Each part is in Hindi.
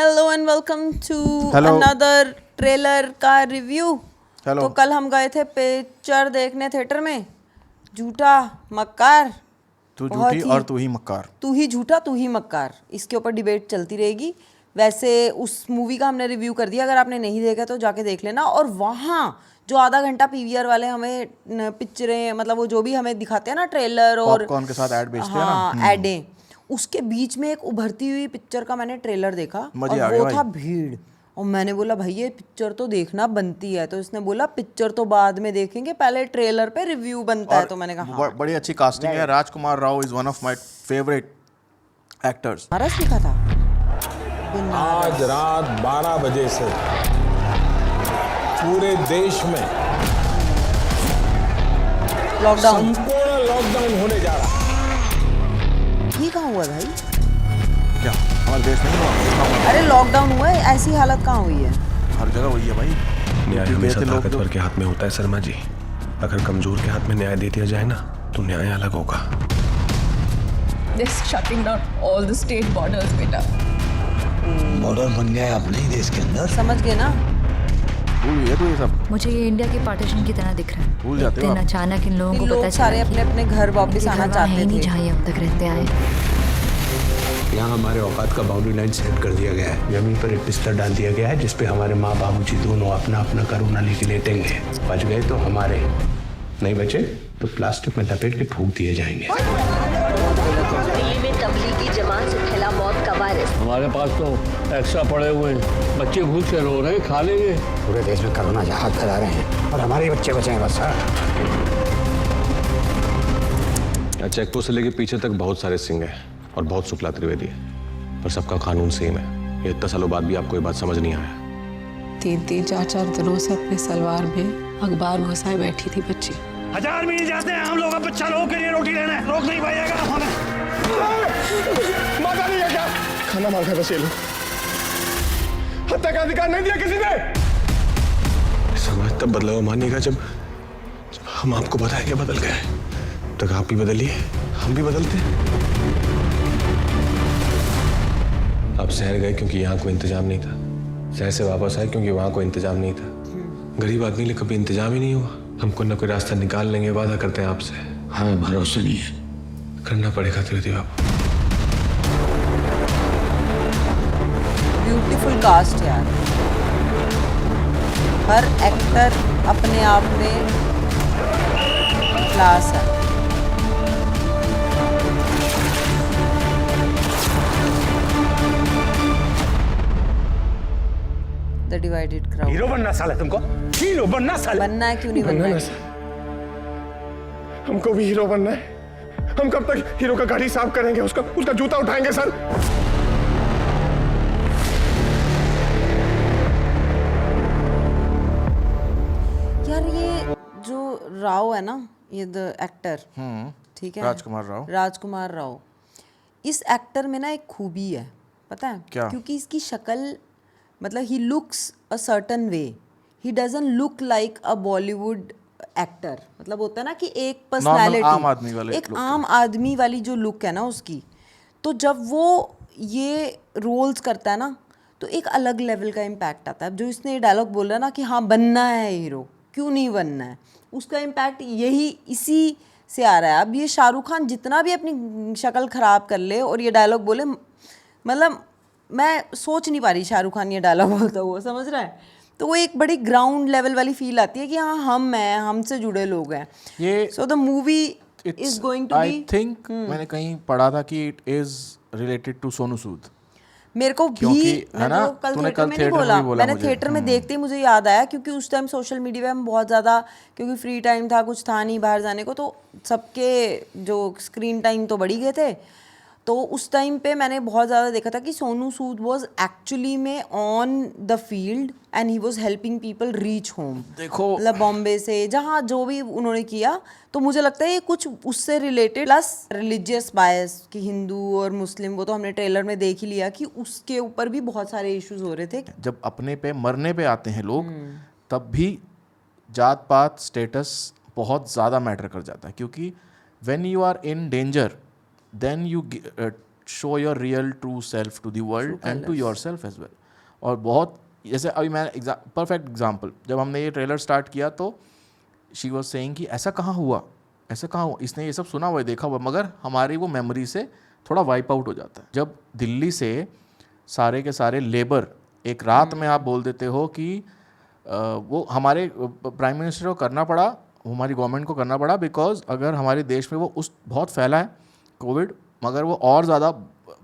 Hello and welcome to Hello. Another trailer का रिव्यू। Hello. तो कल हम गए थे पिक्चर देखने थिएटर में, झूठा मक्कार। तू बहुत झूठी और तू ही मक्कार। तू ही झूठा तू ही मक्कार, इसके ऊपर डिबेट चलती रहेगी। वैसे उस मूवी का हमने रिव्यू कर दिया, अगर आपने नहीं देखा तो जाके देख लेना। और वहाँ जो आधा घंटा पीवीआर वाले हमें पिक्चरें, मतलब वो जो भी हमें दिखाते हैं ना ट्रेलर और पॉपकॉर्न के साथ ऐड बेचते हैं ना। हाँ एडें, उसके बीच में एक उभरती हुई पिक्चर का मैंने ट्रेलर देखा मजे आ और गए वो भाई। था भीड़। और मैंने बोला भाई ये पिक्चर तो देखना बनती है, तो इसने बोला पिक्चर तो बाद में देखेंगे, पहले ट्रेलर पे रिव्यू बनता है। तो मैंने कहा हाँ, बड़ी अच्छी कास्टिंग है। Rajkummar Rao is one of my favourite actors. Banaras लिखा था। आज रात 12 बजे से पूरे देश में लॉकडाउन संपूर्ण लॉकडाउन होने जा रहा है। ये कहाँ हुआ भाई? क्या हमारे देश नहीं हुआ? अरे लॉकडाउन हुआ है, ऐसी हालत कहाँ हुई है? हर जगह वही है भाई। न्याय गए हमेशा थे लोग ताकतवर के हाथ में होता है शर्मा जी। अगर कमजोर के हाथ में न्याय दे दिया जाए ना तो न्याय अलग होगा। They're shutting down all the state borders, बेटा। बॉर्डर बन गया है अपने ही देश के अंदर। समझ गए ना? भूल गई है तू ये सब। मुझे ये इंडिया के पार्टीशन की तरह दिख रहा है। भूल जाते हो दिन आप। अचानक इन लोगों इन को लोग पता सारे चला अपने अपने घर वापस आना चाहते नहीं थे। जहाँ ये अब तक रहते आए। यहाँ हमारे औकात का बाउंड्री लाइन सेट कर दिया गया है। जमीन पर एक बिस्तर डाल दिया गया है जिसपे हमारे माँ बाबूजी दोनों अपना अपना करोना लेके लेटेंगे। बच गए तो हमारे, नहीं बचे तो प्लास्टिक में लपेट के फूंक दिए जाएंगे। दिल्ली में तबलीगी जमात से फैला मौत का वायरस। हमारे पास तो एक्स्ट्रा पड़े हुए हैं, बच्चे भूख से रो रहे हैं, खा लेंगे। पूरे देश में कोरोना जहाज फैला रहे हैं और हमारे बच्चे बचे हैं बस। चेक पोस्ट से लेके पीछे तक बहुत सारे सिंह हैं और बहुत शुक्ला त्रिवेदी है, पर सबका कानून सेम है। ये इतना सालों बाद भी आपको ये बात समझ नहीं आया। 3-3, 4-4 दिनों से अपने सलवार में अखबार घुसाए बैठी थी बच्ची। 1000 मील जाते हैं हम लोग, अब बच्चा लोगों के लिए रोटी लेने रोक नहीं पाएगा हमें। माता नहीं है क्या? खाना मांग है बस ये लोग। हत्या का अधिकार नहीं दिया किसी ने। समाज तब बदलाव मानिएगा जब हम आपको बताएं कि बदल गए। तक आप भी बदलिए, हम भी बदलते हैं। आप शहर गए क्योंकि यहाँ कोई इंतजाम नहीं था। शहर से वापस आए क्योंकि वहाँ कोई इंतजाम नहीं था। गरीब आदमी लिए कभी इंतजाम ही नहीं हुआ। हमको न कोई रास्ता निकाल लेंगे, वादा करते हैं आपसे। हमें भरोसा नहीं है। करना पड़ेगा त्रिवेदी बाबू। ब्यूटीफुल कास्ट यार, हर एक्टर अपने आप में क्लास है। The divided crowd. हीरो बनना साला तुमको, हीरो बनना साला। बनना है, क्यों नहीं बनना है? हमको भी हीरो बनना है। हम कब तक हीरो का गाड़ी साफ करेंगे, उसका जूता उठाएंगे सर। यार ये जो राव है ना, ये द एक्टर, ठीक है, राजकुमार राव। इस एक्टर में ना एक खूबी है, पता है क्या? क्योंकि इसकी शक्ल, मतलब he looks a certain way, he doesn't look like a Bollywood actor. मतलब होता है ना कि एक पर्सनालिटी, आम आदमी वाले एक look आम आदमी वाली जो लुक है ना उसकी, तो जब वो ये रोल्स करता है ना तो एक अलग लेवल का इम्पैक्ट आता है। जो इसने ये डायलॉग बोला ना कि हाँ बनना है हीरो, क्यों नहीं बनना है, उसका इम्पैक्ट यही इसी से आ रहा है। अब ये शाहरुख खान जितना भी अपनी शक्ल ख़राब कर ले और ये डायलॉग बोले, मतलब मैं सोच नहीं पा रही शाहरुख खान ये डायलॉग बोलता हुआ, समझ रहा है? तो वो एक बड़ी ग्राउंड लेवल वाली फील आती है कि हाँ हम हैं, हमसे जुड़े लोग हैं। ये so the movie is going to be, I think मैंने कहीं पढ़ा था कि it is related to Sonu Sood. मेरे को भी, क्योंकि है मैंने ना, तो कल तूने थिएटर कल में नहीं थिएटर में बोला, भी बोला मैंने मुझे। थिएटर में देखते ही मुझे याद आया, क्योंकि उस टाइम सोशल मीडिया में बहुत ज़्यादा, क्योंकि फ्री टाइम था, कुछ था नहीं बाहर जाने को, तो सबके जो स्क्रीन टाइम तो बढ़ ही गए थे। तो उस टाइम पे मैंने बहुत ज़्यादा देखा था कि सोनू सूद वॉज एक्चुअली में on the field and he was helping people reach home. देखो मतलब बॉम्बे से जहाँ जो भी उन्होंने किया, तो मुझे लगता है ये कुछ उससे रिलेटेड, प्लस रिलीजियस बायस कि हिंदू और मुस्लिम, वो तो हमने ट्रेलर में देख ही लिया कि उसके ऊपर भी बहुत सारे इश्यूज हो रहे थे। जब अपने पे मरने पे आते हैं लोग, तब भी जात पात स्टेटस बहुत ज़्यादा मैटर कर जाता है। क्योंकि when you are in danger then you show your real true self to the world and to your self as well. और बहुत जैसे अभी मैं परफेक्ट एग्जाम्पल, जब हमने ये ट्रेलर स्टार्ट किया तो शी वॉज सेइंग कि ऐसा कहाँ हुआ, इसने ये सब सुना हुआ है, देखा हुआ, मगर हमारी वो मेमोरी से थोड़ा वाइप आउट हो जाता है. जब दिल्ली से सारे के सारे लेबर एक रात में आप बोल देते हो कि वो हमारे प्राइम मिनिस्टर को करना पड़ा, हमारी गवर्नमेंट को करना पड़ा, बिकॉज अगर हमारे देश में वो बहुत फैला है कोविड, मगर वो और ज़्यादा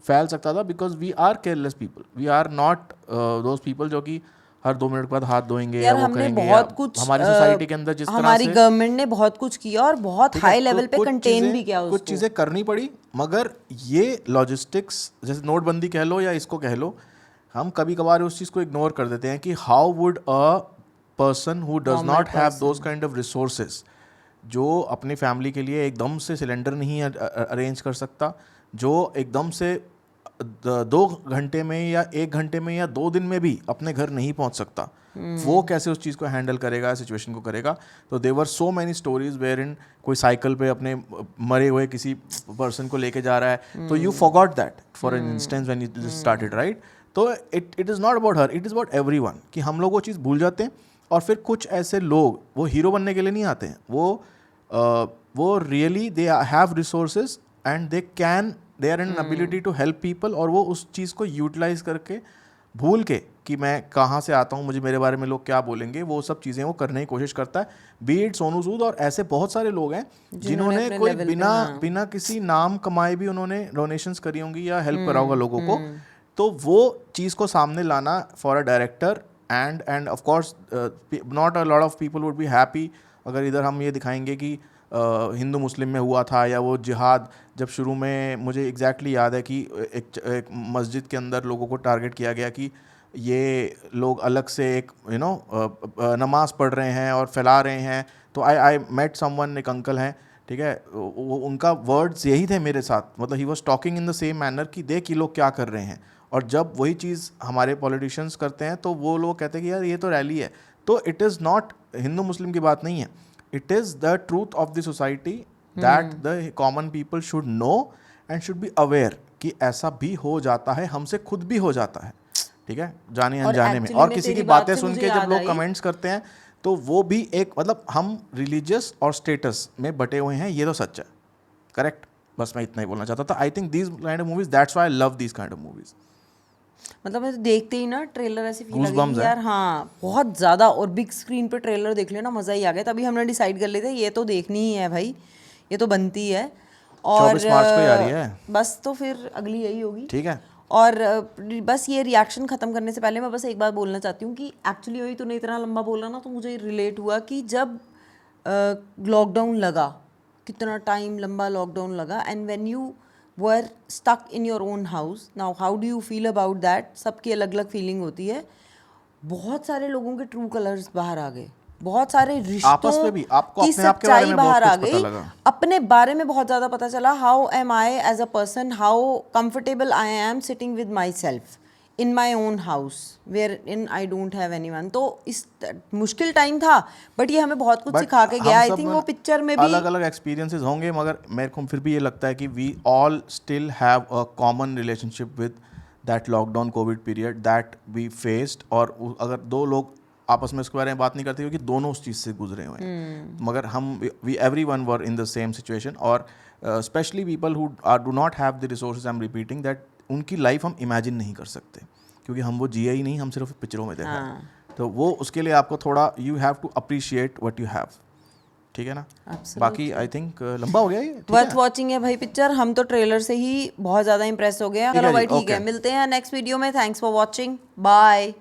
फैल सकता था, because we are careless people, we are not those people जो कि हर 2 मिनट के बाद हाथ धोएंगे या वो करेंगे. बहुत कुछ हमारी सोसाइटी के अंदर जिस तरह हमारी से गवर्नमेंट ने बहुत कुछ किया और बहुत हाई लेवल पे कंटेन भी किया उसको. कुछ चीज़ें करनी पड़ी, मगर ये लॉजिस्टिक्स जैसे नोटबंदी कह लो या इसको कह लो, हम कभी कभार उस चीज़ को इग्नोर कर देते हैं कि how would a person who does not have those kind of resources, जो अपनी फैमिली के लिए एकदम से सिलेंडर नहीं अरेंज कर सकता, जो एकदम से 2 घंटे में या 1 घंटे में या 2 दिन में भी अपने घर नहीं पहुंच सकता, वो कैसे उस चीज़ को हैंडल करेगा, सिचुएशन को करेगा. तो देवर सो मैनी स्टोरीज वेयर इन कोई साइकिल पे अपने मरे हुए किसी पर्सन को लेके जा रहा है, तो you forgot that for an instance when you started, right. तो it is not about her, it is about everyone, कि हम लोग वो चीज़ भूल जाते हैं. और फिर कुछ ऐसे लोग वो हीरो बनने के लिए नहीं आते हैं, वो really they have resources and they are an ability to help people, और वो उस चीज़ को यूटिलाइज करके भूल के कि मैं कहाँ से आता हूँ, मुझे मेरे बारे में लोग क्या बोलेंगे, वो सब चीज़ें वो करने की कोशिश करता है. बी इट सोनू सूद और ऐसे बहुत सारे लोग हैं जिन्होंने कोई बिना किसी नाम कमाए भी उन्होंने डोनेशंस करी होंगी या हेल्प करा होगा लोगों को. तो वो चीज़ को सामने लाना for a director end of course not a lot of people would be happy अगर इधर हम ये दिखाएंगे कि हिंदू मुस्लिम में हुआ था, या वो जिहाद जब शुरू में, मुझे एग्जैक्टली याद है कि एक मस्जिद के अंदर लोगों को टारगेट किया गया कि ये लोग अलग से एक नमाज पढ़ रहे हैं और फैला रहे हैं. तो आई मेट समवन, एक अंकल हैं, ठीक है, वो उनका वर्ड्स यही थे मेरे साथ, मतलब he was talking in the same manner कि देख ये लोग क्या कर रहे हैं. और जब वही चीज़ हमारे पॉलिटिशियंस करते हैं तो वो लोग कहते हैं कि यार ये तो रैली है. तो इट इज़ नॉट हिंदू मुस्लिम की बात नहीं है, it is the truth of the society that the common people should know and should be aware कि ऐसा भी हो जाता है, हमसे खुद भी हो जाता है, ठीक है, जाने अनजाने में. और किसी की बातें सुन के जब लोग कमेंट्स करते हैं तो वो भी एक, मतलब हम रिलीजियस और स्टेटस में बटे हुए हैं, ये तो सच है, करेक्ट. बस मैं इतना ही बोलना चाहता था. I think these kind of movies, that's why I love these kind of movies. मतलब मैं तो देखते ही ना ट्रेलर ऐसे फील लगी यार, हाँ बहुत ज़्यादा, और बिग स्क्रीन पे ट्रेलर देख लेना मज़ा ही आ गया. तभी हमने डिसाइड कर लेते ये तो देखनी ही है भाई, ये तो बनती है. और 24 मार्च को ही आ रही है बस, तो फिर अगली यही होगी, ठीक है. और बस ये रिएक्शन ख़त्म करने से पहले मैं बस एक बात बोलना चाहती हूँ कि एक्चुअली वही तूने इतना लंबा बोला ना, तो मुझे रिलेट हुआ कि जब लॉकडाउन लगा, कितना टाइम लंबा लॉकडाउन लगा, and when you were stuck in your own house. Now how do you feel about that? सबकी अलग अलग फीलिंग होती है. बहुत सारे लोगों के ट्रू कलर्स बाहर आ गए, बहुत सारे रिश्तों भी आपको की अपने आप के बारे सच्चाई में बाहर आ बहुत कुछ पता गई, लगा. अपने बारे में बहुत ज़्यादा पता चला. How am I as a person, how comfortable I am sitting with my self in my own house where in I don't have anyone. तो इस मुश्किल टाइम था, बट ये हमें बहुत कुछ सिखा के गया. आई थिंक वो पिक्चर में भी अलग अलग एक्सपीरियंसेस होंगे, मगर मेरे को फिर भी ये लगता है कि we all still have a common relationship with that lockdown covid period that we faced. और अगर 2 लोग आपस में इसके बारे में बात नहीं करते क्योंकि दोनों उस चीज़ से गुजरे हुए हैं, मगर हम we everyone were in the same situation. और specially people who do not have the resources, I am repeating that, उनकी लाइफ हम इमेजिन नहीं कर सकते क्योंकि हम वो जिया ही नहीं, हम सिर्फ पिक्चरों में देखा है. तो वो उसके लिए आपको थोड़ा you have to appreciate what you have, ठीक है ना. बाकी आई थिंक लंबा हो गया ये, वर्थ वॉचिंग है भाई पिक्चर. हम तो ट्रेलर से ही बहुत ज़्यादा इंप्रेस हो गए हैं. चलो भाई ठीक है, मिलते हैं नेक्स्ट वीडियो में. Thanks for watching, bye.